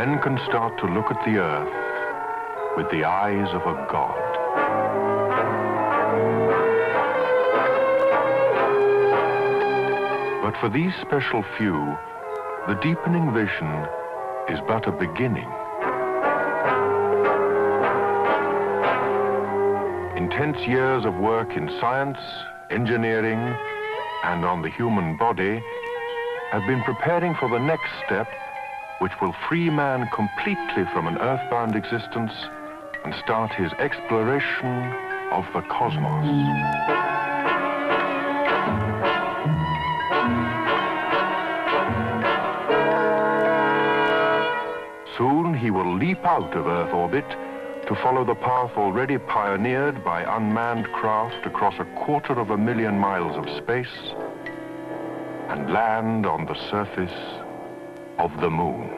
men can start to look at the earth with the eyes of a god. But for these special few, the deepening vision is but a beginning. Intense years of work in science, engineering, and on the human body have been preparing for the next step, which will free man completely from an earthbound existence and start his exploration of the cosmos. Soon he will leap out of Earth orbit to follow the path already pioneered by unmanned craft across 250,000 miles of space and land on the surface of the moon.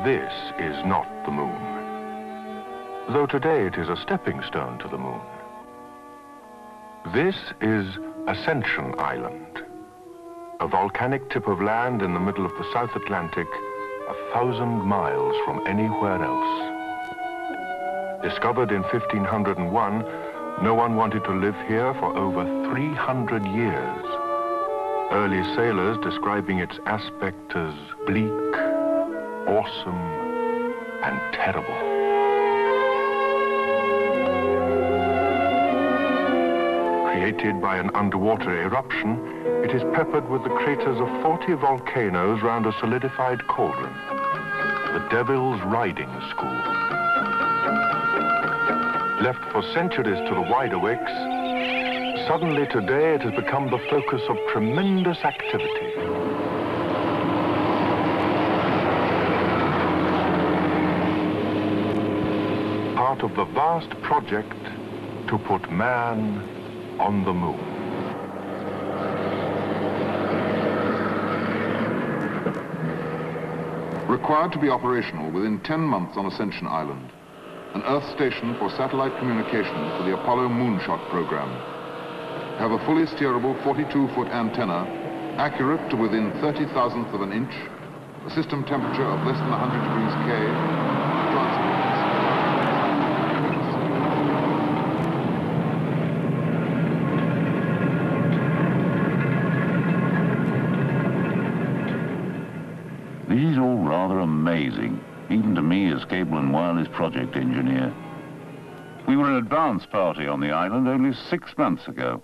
This is not the moon, though today it is a stepping stone to the moon. This is Ascension Island, a volcanic tip of land in the middle of the South Atlantic, 1,000 miles from anywhere else. Discovered in 1501, no one wanted to live here for over 300 years. Early sailors describing its aspect as bleak, awesome, and terrible. Created by an underwater eruption, it is peppered with the craters of 40 volcanoes round a solidified cauldron, the Devil's Riding School. Left for centuries to the wideawakes, suddenly today it has become the focus of tremendous activity. Part of the vast project to put man on the moon. Required to be operational within 10 months on Ascension Island, an Earth station for satellite communication for the Apollo moonshot program. Have a fully steerable 42-foot antenna, accurate to within 30,000th of an inch, a system temperature of less than 100 degrees K, This is all rather amazing, even to me as cable and wireless project engineer. We were an advance party on the island only 6 months ago,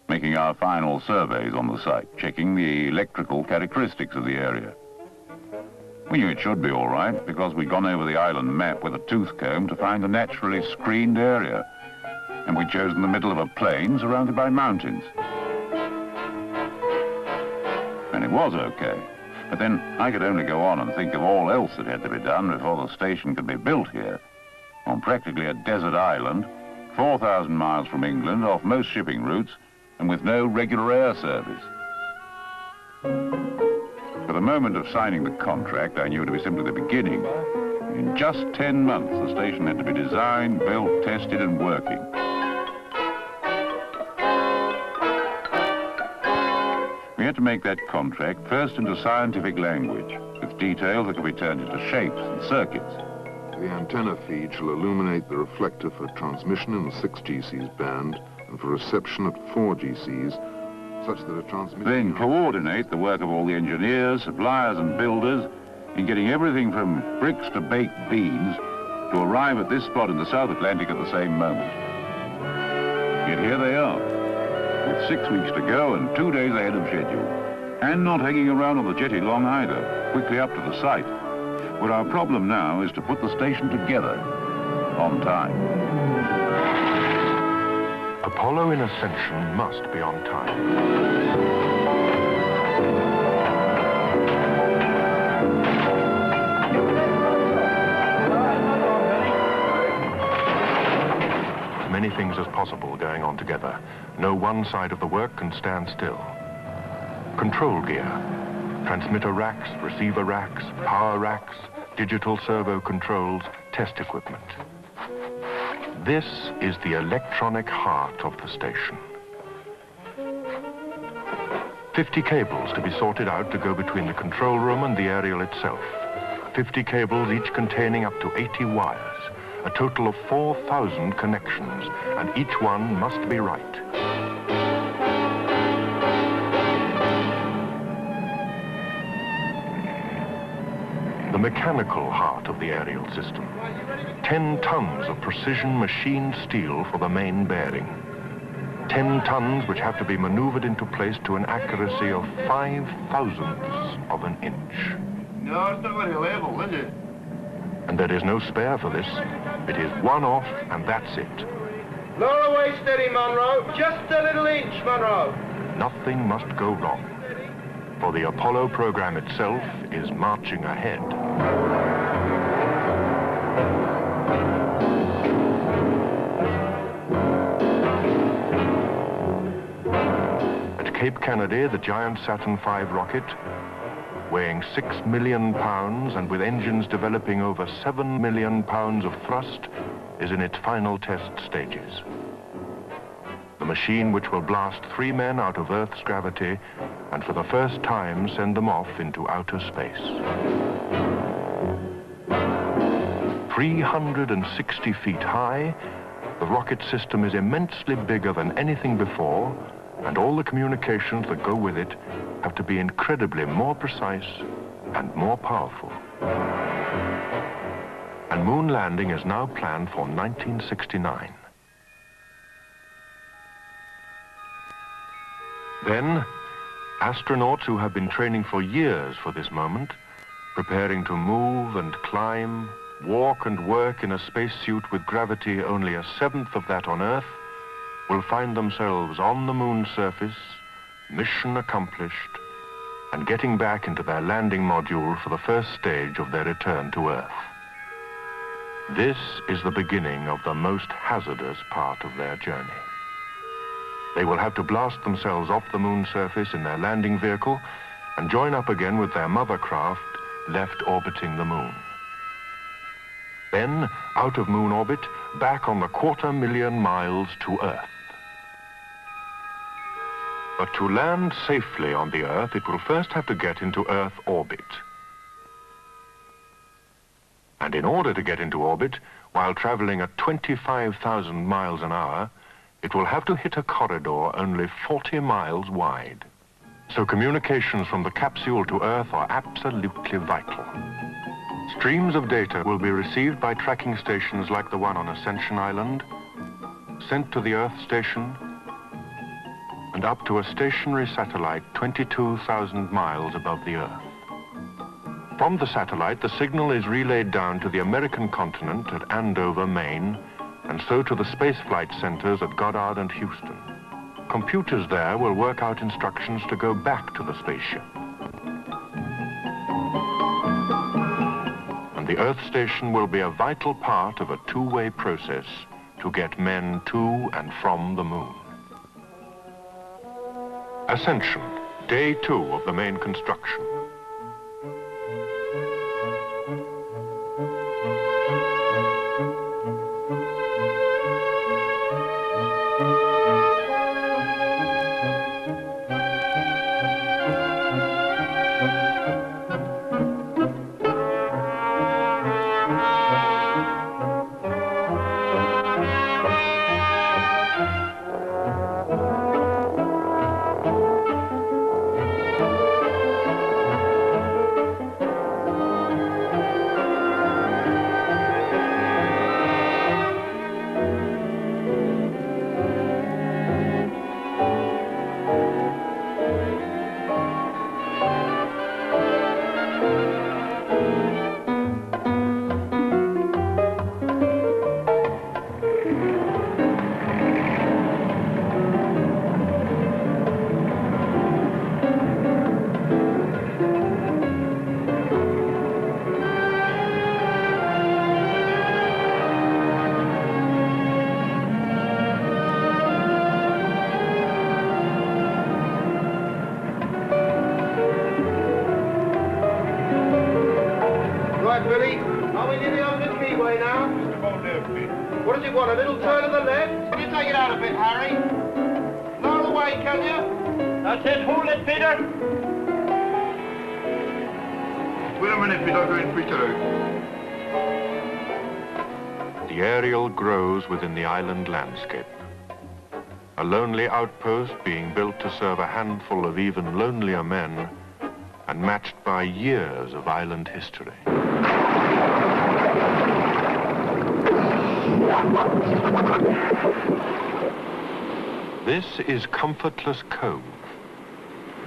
making our final surveys on the site, checking the electrical characteristics of the area. We knew it should be all right because we'd gone over the island map with a tooth comb to find a naturally screened area, and we'd chosen the middle of a plain surrounded by mountains. And it was okay. But then I could only go on and think of all else that had to be done before the station could be built here, on practically a desert island, 4,000 miles from England, off most shipping routes, and with no regular air service. For the moment of signing the contract, I knew it to be simply the beginning. In just 10 months, the station had to be designed, built, tested, and working. We had to make that contract first into scientific language, with details that could be turned into shapes and circuits. The antenna feed shall illuminate the reflector for transmission in the 6 GCs band and for reception at 4 GCs, such that a transmission... Then coordinate the work of all the engineers, suppliers and builders in getting everything from bricks to baked beans to arrive at this spot in the South Atlantic at the same moment. Yet here they are, with 6 weeks to go and 2 days ahead of schedule, and not hanging around on the jetty long either, quickly up to the site, where our problem now is to put the station together. on time. Apollo in ascension must be on time. Many things as possible going on together. No one side of the work can stand still. Control gear, transmitter racks, receiver racks, power racks, digital servo controls, test equipment. This is the electronic heart of the station. 50 cables to be sorted out to go between the control room and the aerial itself. 50 cables, each containing up to 80 wires. A total of 4,000 connections, and each one must be right. The mechanical heart of the aerial system. 10 tons of precision machined steel for the main bearing. 10 tons which have to be maneuvered into place to an accuracy of 5/1000ths of an inch. No, it's not very level, is it? And there is no spare for this. It is one off, and that's it. Lower away steady, Monroe. Just a little inch, Monroe. Nothing must go wrong, for the Apollo program itself is marching ahead. At Cape Kennedy, the giant Saturn V rocket, weighing 6 million pounds and with engines developing over 7 million pounds of thrust, is in its final test stages. The machine which will blast 3 men out of Earth's gravity and for the first time send them off into outer space. 360 feet high, the rocket system is immensely bigger than anything before, and all the communications that go with it have to be incredibly more precise and more powerful. And moon landing is now planned for 1969. Then, astronauts who have been training for years for this moment, preparing to move and climb, walk and work in a spacesuit with gravity only 1/7 of that on Earth, will find themselves on the moon's surface, mission accomplished, and getting back into their landing module for the first stage of their return to Earth. This is the beginning of the most hazardous part of their journey. They will have to blast themselves off the moon's surface in their landing vehicle and join up again with their mother craft left orbiting the moon. Then, out of moon orbit, back on the 250,000 miles to Earth. But to land safely on the Earth, it will first have to get into Earth orbit. And in order to get into orbit, while traveling at 25,000 miles an hour, it will have to hit a corridor only 40 miles wide. So communications from the capsule to Earth are absolutely vital. Streams of data will be received by tracking stations like the one on Ascension Island, sent to the Earth station, and up to a stationary satellite 22,000 miles above the Earth. From the satellite, the signal is relayed down to the American continent at Andover, Maine, and so to the spaceflight centers at Goddard and Houston. Computers there will work out instructions to go back to the spaceship. And the Earth station will be a vital part of a two-way process to get men to and from the moon. Ascension, day 2 of the main construction. What does it want, a little turn of the left? Can you take it out a bit, Harry? Lower the way, can you? That's it, hold it, Peter. Wait a minute, Peter, going Peter. The aerial grows within the island landscape. A lonely outpost being built to serve a handful of even lonelier men and matched by years of island history. This is Comfortless Cove.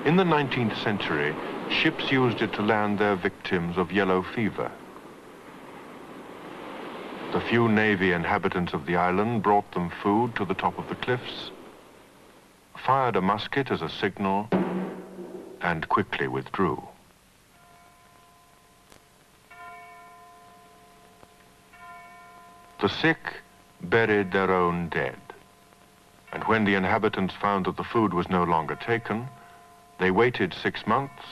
In the 19th century, ships used it to land their victims of yellow fever. The few Navy inhabitants of the island brought them food to the top of the cliffs, fired a musket as a signal, and quickly withdrew. The sick buried their own dead, and when the inhabitants found that the food was no longer taken, they waited 6 months,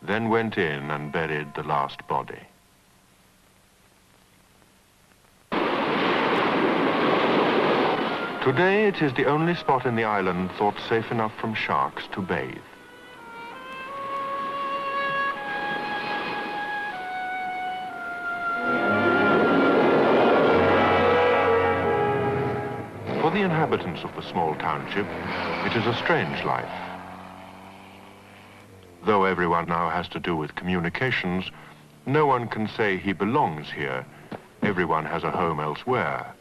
then went in and buried the last body. Today, it is the only spot in the island thought safe enough from sharks to bathe. For the inhabitants of the small township, it is a strange life. Though everyone now has to do with communications, no one can say he belongs here. Everyone has a home elsewhere,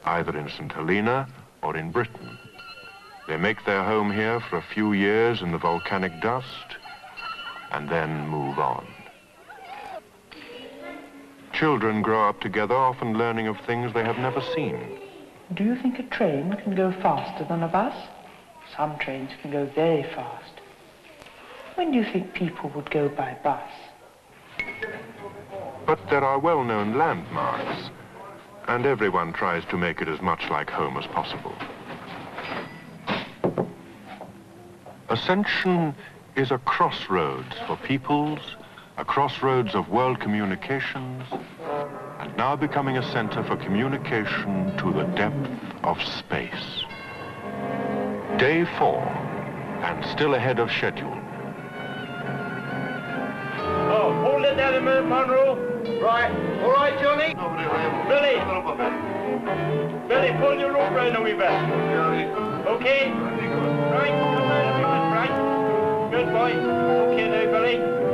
either in St. Helena or in Britain. They make their home here for a few years in the volcanic dust and then move on. Children grow up together, often learning of things they have never seen. Do you think a train can go faster than a bus? Some trains can go very fast. When do you think people would go by bus? But there are well-known landmarks, and everyone tries to make it as much like home as possible. Ascension is a crossroads for peoples, a crossroads of world communications, and now becoming a center for communication to the depth of space. Day 4, and still ahead of schedule. Oh, hold it there a minute, Monroe. Right. All right, Johnny? Billy. Billy, pull your rope round a wee bit. Okay? Right, come round a wee bit, right? Good boy. Okay now, Billy.